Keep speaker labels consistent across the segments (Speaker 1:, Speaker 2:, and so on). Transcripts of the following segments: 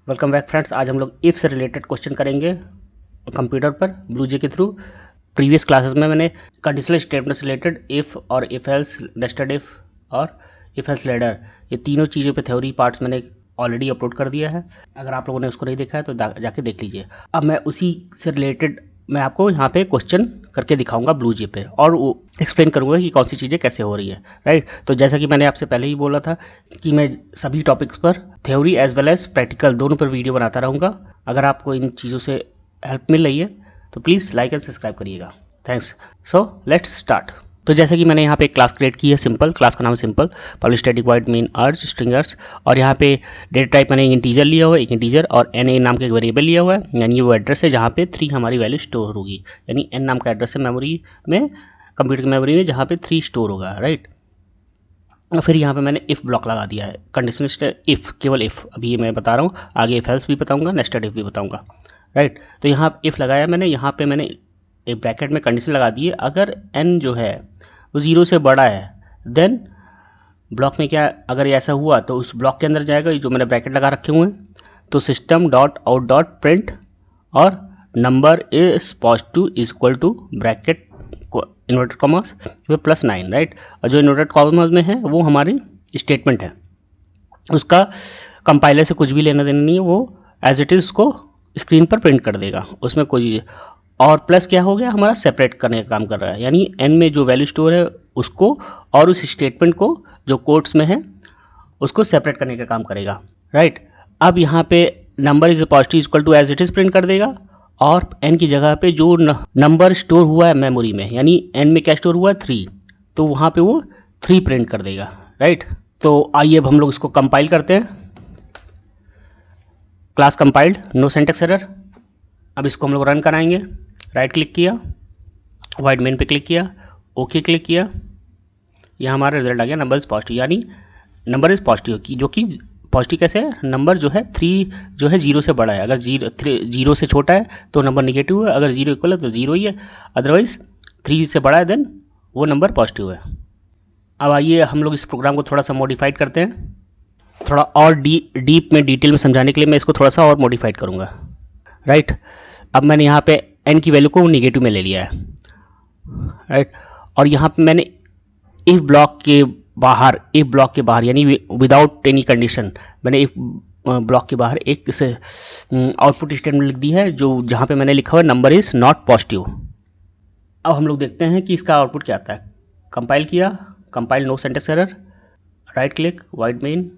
Speaker 1: Welcome back friends. आज हम लोग इफ़ से रिलेटेड क्वेश्चन करेंगे कंप्यूटर पर ब्लूजे के थ्रू। प्रीवियस क्लासेस में मैंने कंडीशनल स्टेटमेंट से रिलेटेड इफ़ और इफ़ एल्स, नेस्टेड इफ़ और इफ़ एल्स लैडर, ये तीनों चीज़ों पे थ्योरी पार्ट्स मैंने ऑलरेडी अपलोड कर दिया है। अगर आप लोगों ने उसको नहीं देखा है तो जाके देख लीजिए। अब मैं उसी से रिलेटेड मैं आपको यहाँ पे क्वेश्चन करके दिखाऊंगा ब्लूजे पे, और वो एक्सप्लेन करूँगा कि कौन सी चीज़ें कैसे हो रही है, राइट। तो जैसा कि मैंने आपसे पहले ही बोला था कि मैं सभी टॉपिक्स पर theory as well as practical दोनों पर वीडियो बनाता रहूँगा। अगर आपको इन चीज़ों से हेल्प मिल रही है तो प्लीज़ लाइक एंड सब्सक्राइब करिएगा। थैंक्स। So let's start. तो जैसे कि मैंने यहाँ पे एक क्लास क्रिएट की है, सिंपल क्लास का नाम है simple, public static void main अर्ज स्ट्रिंगर्स, और यहाँ पे डेटा टाइप मैंने इंटीजर लिया हुआ है, एक इंटीजर, और एन ए नाम का एक वेरिएबल लिया हुआ है, यानी वो एड्रेस है जहाँ पे 3 हमारी वैल्यू स्टोर होगी, यानी एन नाम का एड्रेस है मेमोरी में, कंप्यूटर की मेमोरी में, जहाँ पे 3 स्टोर होगा, राइट। और फिर यहाँ पे मैंने इफ़ ब्लॉक लगा दिया है, कंडीशनल इफ़, केवल इफ़ अभी ये मैं बता रहा हूँ, आगे इफ़ एल्स भी बताऊँगा, नेस्टेड इफ़ भी बताऊँगा, राइट। तो यहाँ इफ़ लगाया मैंने, यहाँ पे मैंने एक ब्रैकेट में कंडीशन लगा दी है, अगर n जो है वो 0 से बड़ा है देन ब्लॉक में क्या, अगर ऐसा हुआ तो उस ब्लॉक के अंदर जाएगा जो मैंने ब्रैकेट लगा रखे हुए हैं, तो system dot out dot print और number is positive is equal to bracket inverted commas +9, right. और जो इन्वर्टेड कॉमर्स में है वो हमारी स्टेटमेंट है, उसका कंपाइलर से कुछ भी लेना देना नहीं है, वो एज इट इज़ उसको स्क्रीन पर प्रिंट कर देगा, उसमें कोई। और प्लस क्या हो गया, हमारा सेपरेट करने का काम कर रहा है, यानी एन में जो वैल्यू स्टोर है उसको और उस स्टेटमेंट को जो कोट्स में है उसको सेपरेट करने का काम करेगा, राइट। अब यहाँ पे number is positive equal to as it is print कर देगा, और एन की जगह पे जो नंबर स्टोर हुआ है मेमोरी में, यानी एन में क्या स्टोर हुआ है 3, तो वहाँ पे वो 3 प्रिंट कर देगा, राइट। तो आइए अब हम लोग इसको कंपाइल करते हैं। Class compiled, no syntax error. अब इसको हम लोग रन कराएंगे। राइट क्लिक किया, वाइड मेन पे क्लिक किया, ओके क्लिक किया, यहाँ हमारा रिजल्ट आ गया नंबर इज़ पॉजिटिव, यानी नंबर इज़ पॉजिटिव की, जो कि पॉजिटिव कैसे है, नंबर जो है 3 जो है 0 से बड़ा है, अगर 0 से छोटा है तो नंबर निगेटिव है, अगर 0 इक्वल है तो 0 ही है, अदरवाइज 3 से बड़ा है देन वो नंबर पॉजिटिव है। अब आइए हम लोग इस प्रोग्राम को थोड़ा सा मॉडिफाइड करते हैं, थोड़ा और डीप में डिटेल में समझाने के लिए मैं इसको थोड़ा सा और मॉडिफाइड करूँगा, राइट। अब मैंने यहाँ पे n की वैल्यू को नेगेटिव में ले लिया है, राइट। और यहाँ पे मैंने इफ ब्लॉक के बाहर यानी विदाउट एनी कंडीशन, मैंने इफ ब्लॉक के बाहर एक से आउटपुट स्टेटमेंट लिख दी है, जो जहाँ पे मैंने लिखा हुआ है नंबर इज़ नॉट पॉजिटिव। अब हम लोग देखते हैं कि इसका आउटपुट क्या आता है। कंपाइल किया, compile no syntax error, right click, void main,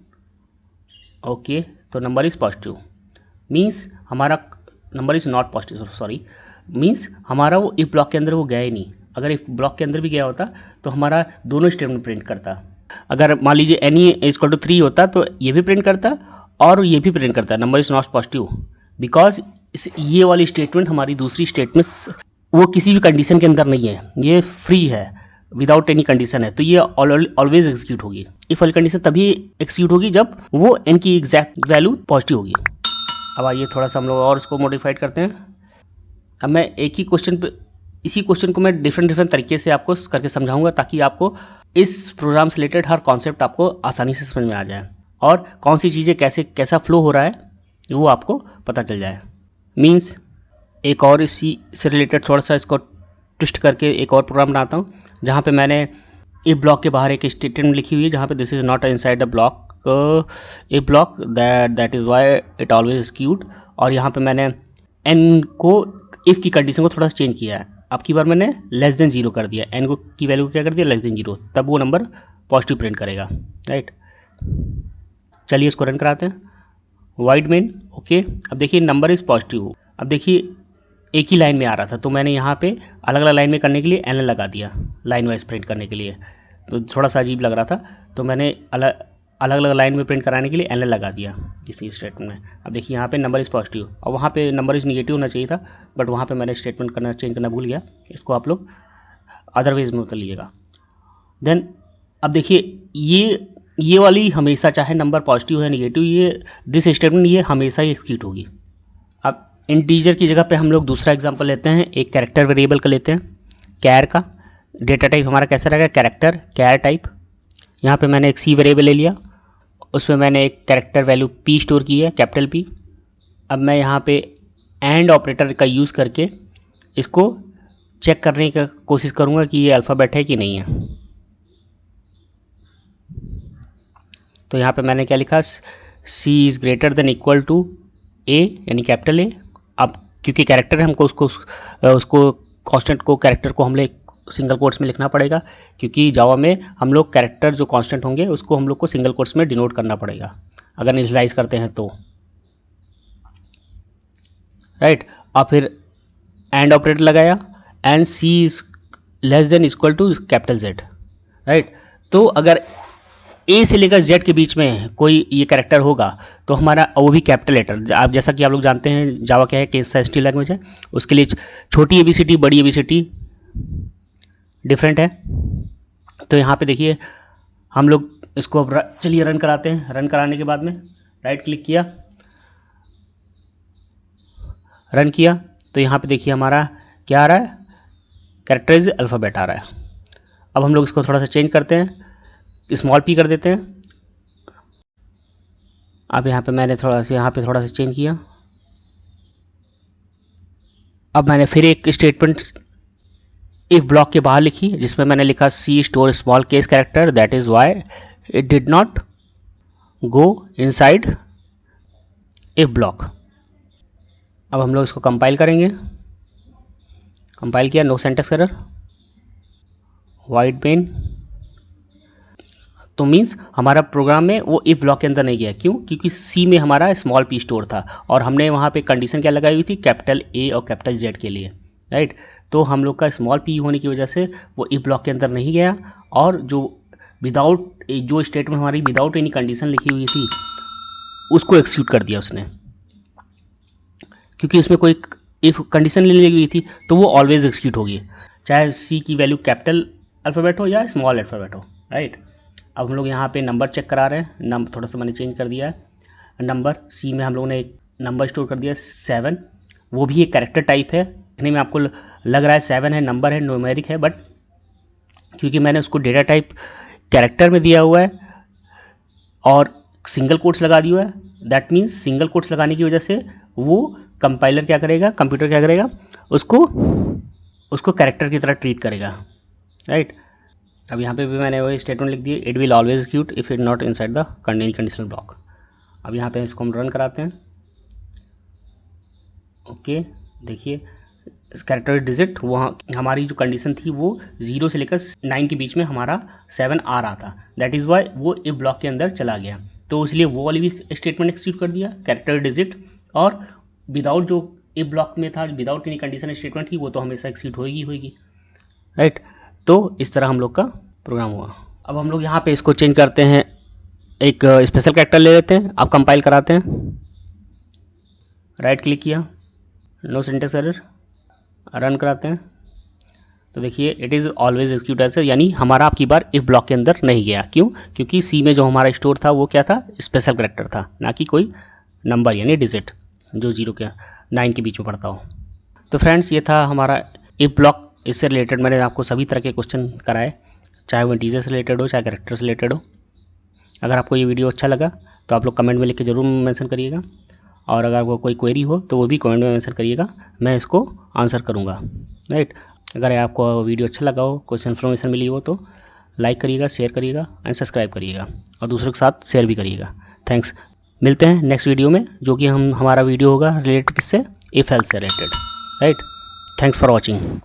Speaker 1: okay, तो नंबर इज़ पॉजिटिव, मीन्स हमारा number is not positive, sorry, means हमारा वो इफ ब्लॉक के अंदर वो गया ही नहीं। अगर इफ ब्लॉक के अंदर भी गया होता तो हमारा दोनों स्टेटमेंट प्रिंट करता। अगर मान लीजिए एन इज इक्वल टू 3 होता तो ये भी प्रिंट करता और ये भी प्रिंट करता, number is not positive, because ये वाली स्टेटमेंट हमारी दूसरी स्टेटमेंट वो किसी भी कंडीशन के अंदर नहीं है, ये फ्री है, विदाउट एनी कंडीशन है, तो ये ऑलवेज एग्जीक्यूट होगी। इफ वाली कंडीशन तभी एग्जीक्यूट होगी जब वो एन की एग्जैक्ट वैल्यू पॉजिटिव होगी। अब आइए थोड़ा सा हम लोग और इसको मॉडिफाइड करते हैं। अब मैं एक ही क्वेश्चन पे, इसी क्वेश्चन को मैं डिफरेंट तरीके से आपको करके समझाऊंगा, ताकि आपको इस प्रोग्राम से रिलेटेड हर कॉन्सेप्ट आपको आसानी से समझ में आ जाए, और कौन सी चीज़ें कैसा फ्लो हो रहा है वो आपको पता चल जाए। मीन्स एक और इसी से रिलेटेड थोड़ा सा इसको ट्विस्ट करके एक और प्रोग्राम बनाता हूँ, जहाँ पे मैंने इफ ब्लॉक के बाहर एक स्टेटमेंट लिखी हुई है, जहाँ पे this is not inside the block A block that is why it always execute, और यहाँ पे मैंने एन को इफ़ की कंडीशन को थोड़ा सा चेंज किया है। अब की बार मैंने लेस देन 0 कर दिया, एन को की वैल्यू को क्या कर दिया, लेस देन 0, तब वो नंबर पॉजिटिव प्रिंट करेगा, राइट। चलिए इसको रन कराते हैं। Wide main, okay. अब देखिए नंबर इज़ पॉजिटिव, अब देखिए एक ही लाइन में आ रहा था, तो मैंने यहाँ पे अलग अलग लाइन में करने के लिए एन लगा दिया, लाइन वाइज प्रिंट करने के लिए, तो थोड़ा सा अजीब लग रहा था, तो मैंने अलग अलग लाइन में प्रिंट कराने के लिए एन लगा दिया इसी स्टेटमेंट में। अब देखिए यहाँ पे नंबर इज़ पॉजिटिव, और वहाँ पे नंबर इज़ निगेटिव होना चाहिए था, बट वहाँ पे मैंने स्टेटमेंट चेंज करना भूल गया, इसको आप लोग अदरवाइज में बता लीजिएगा। देन अब देखिए ये वाली हमेशा, चाहे नंबर पॉजिटिव है निगेटिव, ये दिस स्टेटमेंट ये हमेशा ही एक्सिक्यूट होगी। अब इंटीजर की जगह पे हम लोग दूसरा एग्जांपल लेते हैं, एक कैरेक्टर वेरिएबल का लेते हैं, कैर का। डेटा टाइप हमारा कैसा रहेगा, कैरेक्टर कैर टाइप। यहाँ पे मैंने एक सी वेरिएबल ले लिया, उसमें मैंने एक कैरेक्टर वैल्यू पी स्टोर की है, कैपिटल पी, अब मैं यहाँ पे एंड ऑपरेटर का यूज़ करके इसको चेक करने की कोशिश करूँगा कि ये अल्फ़ाबेट है कि नहीं है। तो यहाँ पे मैंने क्या लिखा, C is greater than equal to A, यानी कैपिटल A। अब क्योंकि कैरेक्टर है, हमको उसको कांस्टेंट को, कैरेक्टर को हम लोग सिंगल कोट्स में लिखना पड़ेगा, क्योंकि जावा में हम लोग कैरेक्टर जो कांस्टेंट होंगे उसको हम लोग को सिंगल कोट्स में डिनोट करना पड़ेगा अगर इनिशियलाइज करते हैं तो, राइट। और फिर एंड ऑपरेटर लगाया, and C is less than equal to capital Z, right. तो अगर A से लेकर Z के बीच में कोई ये कैरेक्टर होगा तो हमारा वो भी कैपिटल लेटर, आप जैसा कि आप लोग जानते हैं जावा क्या है, केस सेंसिटिव लैंग्वेज है, उसके लिए छोटी ABCD बड़ी ABCD डिफरेंट है। तो यहाँ पे देखिए हम लोग इसको अब चलिए रन कराते हैं। रन कराने के बाद में राइट क्लिक किया, रन किया, तो यहाँ पे देखिए हमारा क्या आ रहा है, कैरेक्टराइज अल्फ़ाबेट आ रहा है। अब हम लोग इसको थोड़ा सा चेंज करते हैं, स्मॉल p कर देते हैं। अब यहाँ पे मैंने थोड़ा सा चेंज किया। अब मैंने फिर एक स्टेटमेंट इफ ब्लॉक के बाहर लिखी जिसमें मैंने लिखा C store small case character, that is why it did not go inside if block. अब हम लोग इसको कंपाइल करेंगे। कंपाइल किया, no syntax error, void main. तो मीन्स हमारा प्रोग्राम में वो इफ़ ब्लॉक के अंदर नहीं गया। क्यों? क्योंकि C में हमारा स्मॉल p स्टोर था और हमने वहाँ पे कंडीशन क्या लगाई हुई थी, कैपिटल A और कैपिटल Z के लिए, राइट। तो हम लोग का स्मॉल p होने की वजह से वो इफ़ ब्लॉक के अंदर नहीं गया और जो स्टेटमेंट हमारी विदाउट एनी कंडीशन लिखी हुई थी उसको एक्सिक्यूट कर दिया उसने, क्योंकि उसमें कोई इफ़ कंडीशन नहीं लगी हुई थी तो वो ऑलवेज एक्सिक्यूट होगी, चाहे C की वैल्यू कैपिटल अल्फ़ाबेट हो या स्मॉल अल्फ़ाबेट हो, राइट। अब हम लोग यहाँ पे नंबर चेक करा रहे हैं, थोड़ा सा मैंने चेंज कर दिया है। नंबर C में हम लोगों ने एक नंबर स्टोर कर दिया 7, वो भी एक कैरेक्टर टाइप है। देखने में आपको लग रहा है 7 है, नंबर है, न्यूमेरिक है, बट क्योंकि मैंने उसको डेटा टाइप कैरेक्टर में दिया हुआ है और सिंगल कोट्स लगा दिया है, दैट मीन्स सिंगल कोट्स लगाने की वजह से वो कंपाइलर क्या करेगा, कंप्यूटर क्या करेगा, उसको कैरेक्टर की तरह ट्रीट करेगा, राइट। अब यहाँ पे भी मैंने वही स्टेटमेंट लिख दिया, it will always execute if it not inside the conditional block. अब यहाँ पे इसको हम रन कराते हैं। ओके, देखिए कैरेक्टर डिजिट, वहाँ हमारी जो कंडीशन थी वो 0 से लेकर 9 के बीच में हमारा 7 आ रहा था, दैट इज़ वाई वो इफ ब्लॉक के अंदर चला गया। तो इसलिए वो वाली भी स्टेटमेंट एक्सिक्यूट कर दिया, कैरेक्टर डिजिट, और विदाउट जो इफ ब्लॉक में था, विदाउट एनी कंडीशन स्टेटमेंट थी, वो तो हमेशा एक्सिक्यूट होगी, राइट। तो इस तरह हम लोग का प्रोग्राम हुआ। अब हम लोग यहाँ पे इसको चेंज करते हैं, एक स्पेशल कैरेक्टर ले लेते हैं। अब कंपाइल कराते हैं, राइट क्लिक किया, नो सिंटैक्स एरर, रन कराते हैं। तो देखिए it is always execute as, यानी हमारा आपकी बार इफ ब्लॉक के अंदर नहीं गया। क्यों? क्योंकि C में जो हमारा स्टोर था वो क्या था, स्पेशल कैरेक्टर था, ना कि कोई नंबर यानी डिजिट जो 0 के 9 के बीच में पड़ता हो। तो फ्रेंड्स ये था हमारा इफ ब्लॉक। इससे रिलेटेड मैंने आपको सभी तरह के क्वेश्चन कराए, चाहे वो इंटीजर से रिलेटेड हो, चाहे कैरेक्टर से रिलेटेड हो। अगर आपको ये वीडियो अच्छा लगा तो आप लोग कमेंट में लिख के ज़रूर मेंशन करिएगा, और अगर वो कोई क्वेरी हो तो वो भी कमेंट में मेंशन करिएगा, मैं इसको आंसर करूँगा, राइट। अगर आपको वीडियो अच्छा लगा हो, कुछ इन्फॉर्मेशन मिली हो तो लाइक करिएगा, शेयर करिएगा एंड सब्सक्राइब करिएगा, और दूसरों के साथ शेयर भी करिएगा। थैंक्स। मिलते हैं नेक्स्ट वीडियो में, जो कि हमारा वीडियो होगा रिलेटेड किससे, इफ एल्स से related, right. Thanks for watching.